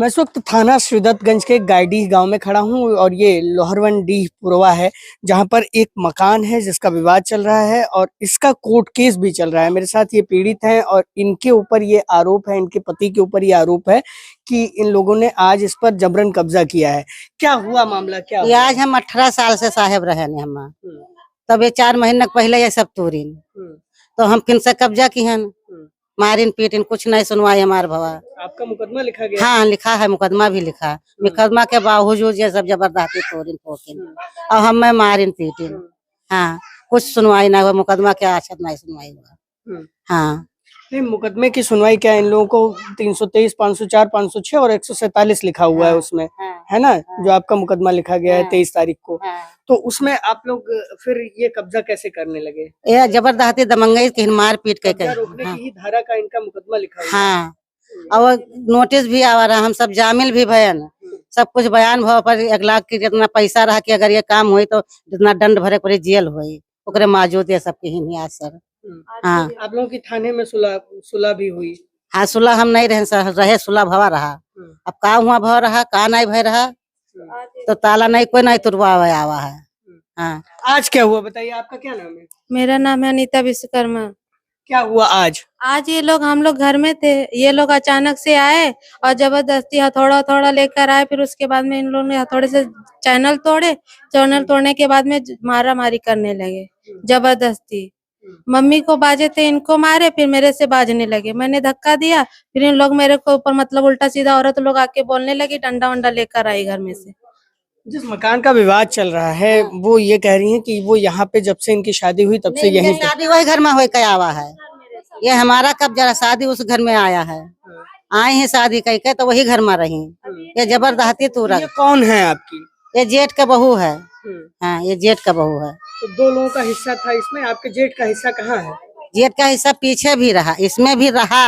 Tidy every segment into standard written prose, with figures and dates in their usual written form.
मैं इस वक्त थाना श्रीदत्तगंज के गायडीह गांव में खड़ा हूं और ये लोहरवनडीह पुरवा है, जहां पर एक मकान है जिसका विवाद चल रहा है और इसका कोर्ट केस भी चल रहा है। मेरे साथ ये पीड़ित हैं और इनके ऊपर ये आरोप है, इनके पति के ऊपर ये आरोप है कि इन लोगों ने आज इस पर जबरन कब्जा किया है। क्या हुआ मामला, क्या ये हुआ? आज हम 18 साल से साहेब रहे ने हम। तब ये 4 महीने पहले ये सब तोड़ीन तो हम फिर से कब्जा की हन, मारिन पीटिन, कुछ नहीं सुनवाई हमार भवा। आपका मुकदमा लिखा गया? हाँ लिखा है, मुकदमा भी लिखा। मुकदमा के बावजूद ये सब जबरदस्ती तोड़ीन फोकिन और हम में मारिन पीटिन। हाँ कुछ सुनवाई ना हुआ, मुकदमा के आशत नहीं सुनवाई हुआ। हाँ नहीं, मुकदमे की सुनवाई क्या, इन लोगों को 323, 504, 506 और 147 लिखा हुआ है उसमें, है ना? जो आपका मुकदमा लिखा गया है 23 तारीख को, तो उसमें आप लोग फिर ये कब्जा कैसे करने लगे? ये जबरदस्ती दमंगई की मार पीट के रोकने की ही धारा का इनका मुकदमा लिखा हुआ है। हाँ और नोटिस भी आ रहा, हम सब जामिल भी भयन, सब कुछ बयान भव पर 1 लाख की जितना पैसा रहा कि अगर ये काम हुई तो जितना दंड भरे पड़े, जेल हुई ओकरे मौजूद ये सब की ही नहीं सर। हाँ आप लोगों की थाने में सुलह भी हुई? हाँ सुलह हम नहीं रहे सर, रहे सुलह भवा रहा। अब का हुआ भव रहा, का नहीं भय रहा, तो ताला नहीं कोई नहीं तुरवा आवा है। हाँ आज क्या हुआ बताइए, आपका क्या नाम है? मेरा नाम है अनीता विश्वकर्मा। क्या हुआ आज? आज ये लोग, हम लोग घर में थे, ये लोग अचानक से आए और जबरदस्ती हथौड़ा थोड़ा लेकर आए। फिर उसके बाद में इन लोगों ने हथौड़े से चैनल तोड़े। चैनल तोड़ने के बाद में मारा मारी करने लगे जबरदस्ती। मम्मी को बाजे थे, इनको मारे, फिर मेरे से बाजने लगे। मैंने धक्का दिया, फिर इन लोग मेरे को ऊपर मतलब उल्टा सीधा औरत लोग आके बोलने लगी, डंडा वंडा लेकर आई घर में से। जिस मकान का विवाद चल रहा है वो ये कह रही हैं कि वो यहाँ पे जब से इनकी शादी हुई तब से यहीं पे शादी वही घर में हो के आवा है। ये हमारा कब जरा शादी उस घर में आया है, आए हैं शादी कह के तो वही घर में रही। ये जबरदस्ती तोड़ा। ये कौन है आपकी? ये जेठ का बहू है। हाँ ये जेठ का बहू है। तो 2 लोगों का हिस्सा था इसमें, आपके जेठ का हिस्सा कहाँ है? जेठ का हिस्सा पीछे भी रहा, इसमें भी रहा,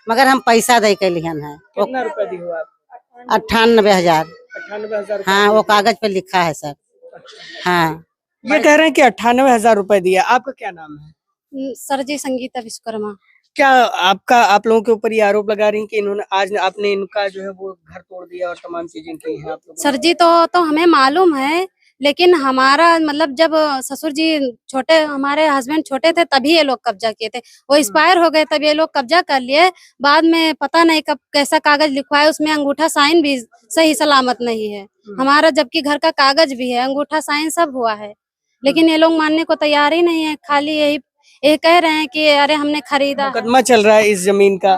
मगर हम पैसा दे के लिहन है। कितना रुपया दी हो आप? 98,000। 98,000? हाँ वो कागज पे लिखा है सर। हाँ ये कह रहे हैं कि 98,000 रुपए दिया। आपका क्या नाम है? सर जी संगीता विश्वकर्मा। क्या आप लोगों के ऊपर ये आरोप लगा रही हैं कि इन्होंने आज आपने इनका जो है वो घर तोड़ दिया और तमाम चीजें की हैं आप लोगों सर जी तो हमें मालूम है, लेकिन हमारा मतलब जब ससुर जी छोटे, हमारे हस्बैंड छोटे थे तभी ये लोग कब्जा किए थे। वो एक्सपायर हो गए तब ये लोग कब्जा कर लिए। बाद में पता नहीं कब कैसा कागज लिखवाए, उसमें अंगूठा साइन भी सही सलामत नहीं है हमारा, जबकि घर का कागज भी है, अंगूठा साइन सब हुआ है, लेकिन ये लोग मानने को तैयार ही नहीं है। खाली यही कह रहे हैं कि अरे हमने खरीदा। मुकदमा चल रहा है इस जमीन का,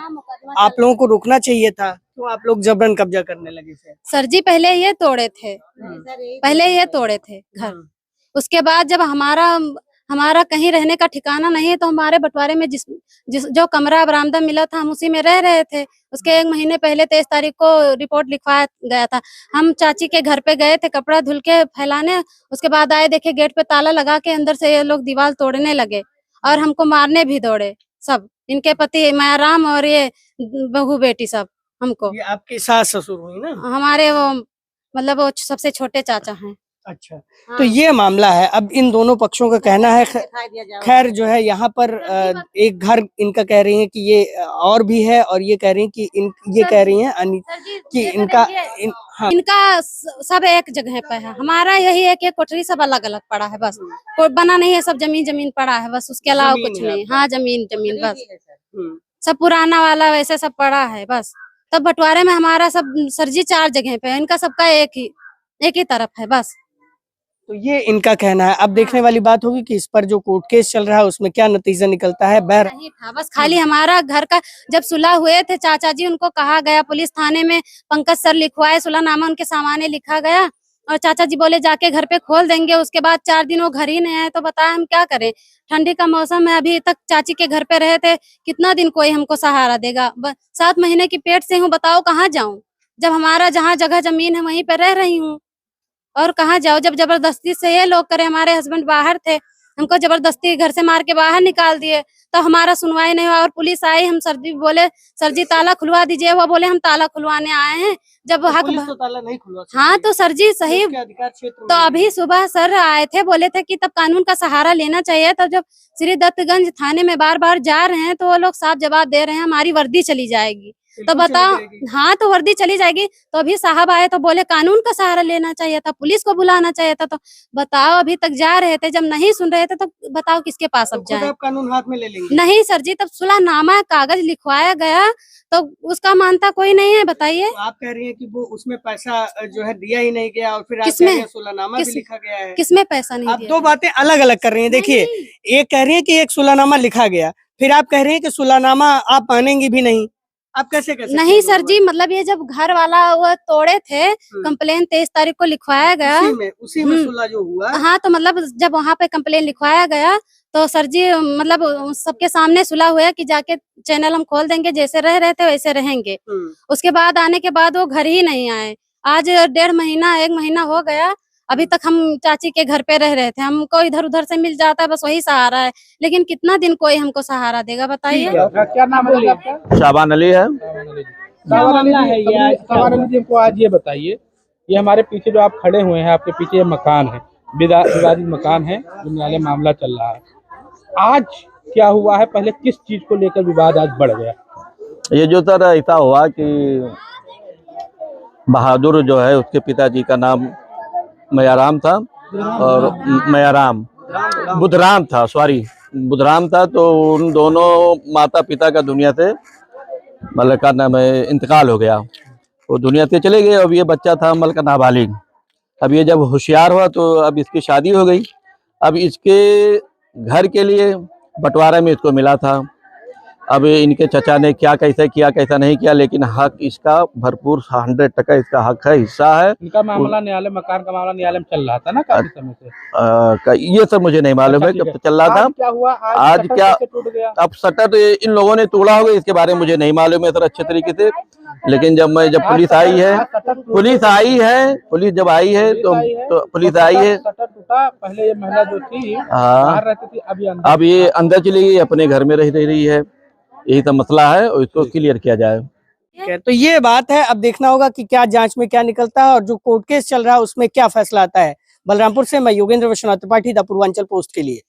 आप लोगों को रुकना चाहिए था, तो आप लोग जबरन कब्जा करने लगे थे। सर जी पहले ये तोड़े थे, पहले ये तोड़े थे घर। उसके बाद जब हमारा कहीं रहने का ठिकाना नहीं है, तो हमारे बंटवारे में जो कमरा बरामदा मिला था हम उसी में रह रहे थे। उसके 1 महीने पहले 23 तारीख को रिपोर्ट लिखवाया गया था। हम चाची के घर पे गए थे कपड़ा धुल के फैलाने, उसके बाद आए, देखे गेट पे ताला लगा के अंदर से ये लोग दीवार तोड़ने लगे और हमको मारने भी दौड़े सब। इनके पति मायाराम और ये बहू बेटी सब हमको। ये आपकी सास ससुर हुई ना? हमारे वो मतलब वो सबसे छोटे चाचा हैं। अच्छा, तो ये मामला है। अब इन दोनों पक्षों का कहना है, खैर जो है यहाँ पर एक घर इनका कह रही हैं कि ये और भी है, और ये कह रही हैं कि ये कह रही हैं कि इनका सब एक जगह पे है। हमारा यही है कि कोठरी सब अलग अलग पड़ा है, बस कोई बना नहीं है, सब जमीन पड़ा है बस, उसके अलावा कुछ नहीं। हाँ जमीन बस सब पुराना वाला वैसे सब पड़ा है बस। तब बंटवारे में हमारा सब सर जी 4 जगह पे है, इनका सबका एक ही तरफ है बस। तो ये इनका कहना है। अब देखने वाली बात होगी कि इस पर जो कोर्ट केस चल रहा है उसमें क्या नतीजा निकलता है। नहीं था, बस खाली हमारा घर का जब सुलह हुए थे चाचा जी, उनको कहा गया पुलिस थाने में, पंकज सर लिखवाए सुलहनामा, उनके सामाने लिखा गया और चाचा जी बोले जाके घर पे खोल देंगे। उसके बाद 4 दिन वो घर ही नहीं आए, तो बताया हम क्या करें। ठंडी का मौसम है, अभी तक चाची के घर पे रहे थे, कितना दिन कोई हमको सहारा देगा। 7 महीने की पेट से हूँ, बताओ कहाँ जाऊं, जब हमारा जहाँ जगह जमीन है वहीं पे रह रही हूँ, और कहाँ जाओ। जब जबरदस्ती से ये लोग करे, हमारे हस्बैंड बाहर थे, हमको जबरदस्ती घर से मार के बाहर निकाल दिए, तो हमारा सुनवाई नहीं हुआ। और पुलिस आई, हम सर जी बोले सर जी ताला खुलवा दीजिए, वो बोले हम ताला खुलवाने आए हैं। जब हक तो ताला नहीं खुलवा सकती। हाँ तो सर जी सही, अधिकार क्षेत्र तो अभी सुबह सर आए थे, बोले थे कि तब कानून का सहारा लेना चाहिए। तब जब श्री दत्तगंज थाने में बार बार जा रहे हैं तो वो लोग साफ जवाब दे रहे हैं हमारी वर्दी चली जाएगी। तो बिल्कुल चली बताओ, जाएगी। हाँ तो वर्दी चली जाएगी। तो अभी साहब आए तो बोले कानून का सहारा लेना चाहिए था, पुलिस को बुलाना चाहिए था। तो बताओ, अभी तक जा रहे थे, जब नहीं सुन रहे थे तो बताओ किसके पास तो अब खुद जाएं। आप कानून हाथ में ले लेंगे? नहीं सर जी, तब सुलहनामा कागज लिखवाया गया तो उसका मानता कोई नहीं है, बताइए। तो आप कह रही हैं कि वो उसमें पैसा जो है दिया ही नहीं गया, और फिर आप कह किसमें? रही हैं सुलहनामा भी किस लिखा गया है। किसमें पैसा नहीं आप दिया दो गया? बातें अलग अलग कर रही हैं। देखिए, नहीं। एक कह रही है कि एक सुलहनामा लिखा गया, फिर आप कह रही हैं कि सुलहनामा आप मानेंगी भी नहीं। आप कैसे कह सकती नहीं हैं सर दोनों जी, मतलब ये जब घर वाला वो तोड़े थे, बातें? कंप्लेन 23 तारीख को लिखवाया गया। उसी में हम्म। सुलह जो हुआ। हाँ तो मतलब जब वहाँ पे कंप्लेन लिखवाया गया तो सर जी मतलब सबके सामने सुलह हुआ कि जाके चैनल हम खोल देंगे, जैसे रह रहे थे वैसे रहेंगे। उसके बाद आने के बाद वो घर ही नहीं आए। आज 1.5 महीना 1 महीना हो गया, अभी तक हम चाची के घर पे रह रहे थे। हमको इधर उधर से मिल जाता है, बस वही सहारा है। लेकिन कितना दिन कोई हमको सहारा देगा, बताइए। क्या नाम है आपका? शाबान अली है। शाबान अली जी, शाबान अली जी, हमको आज ये बताइए, ये हमारे पीछे जो आप खड़े हुए हैं, आपके पीछे ये मकान है, विवादित मकान है, न्यायालय मामला चल रहा है। आज क्या हुआ है, पहले किस चीज को लेकर विवाद आज बढ़ गया? ये जो सर ऐसा हुआ कि बहादुर जो है उसके पिताजी का नाम मयाराम था, और मयाराम बुधराम था, सॉरी बुधराम था। तो उन दोनों माता पिता का दुनिया से मतलब का नाम है इंतकाल हो गया, वो दुनिया से चले गए। अब ये बच्चा था मल का नाबालिग। अब ये जब होशियार हुआ तो अब इसकी शादी हो गई। अब इसके घर के लिए बंटवारा में इसको मिला था। अब इनके चचा ने क्या कैसे किया कैसा नहीं किया, लेकिन हक इसका भरपूर 100% इसका हक है, हिस्सा है। इनका मामला न्यायालय, मकान का मामला न्यायालय में चल रहा था ना काफी समय से। ये सब मुझे नहीं मालूम है अच्छा, कब तक चल रहा था। आज क्या हुआ? आज शटर क्या कैसे टूट गया? अब शटर तो इन लोगों ने तोड़ा होगा, इसके बारे में मुझे नहीं मालूम है सर अच्छे तरीके से। लेकिन जब पुलिस आई है, पुलिस जब आई है तो पुलिस आई है। शटर टूटा, पहले ये महिला जो थी हाँ, बाहर रहती थी, अब ये अंदर चली गई, अपने घर में रह रही है। यही तो मसला है और इसको क्लियर किया जाए। ठीक है, तो ये बात है। अब देखना होगा कि क्या जांच में क्या निकलता है और जो कोर्ट केस चल रहा है उसमें क्या फैसला आता है। बलरामपुर से मैं योगेंद्र विश्वनाथ त्रिपाठी, द पूर्वांचल पोस्ट के लिए।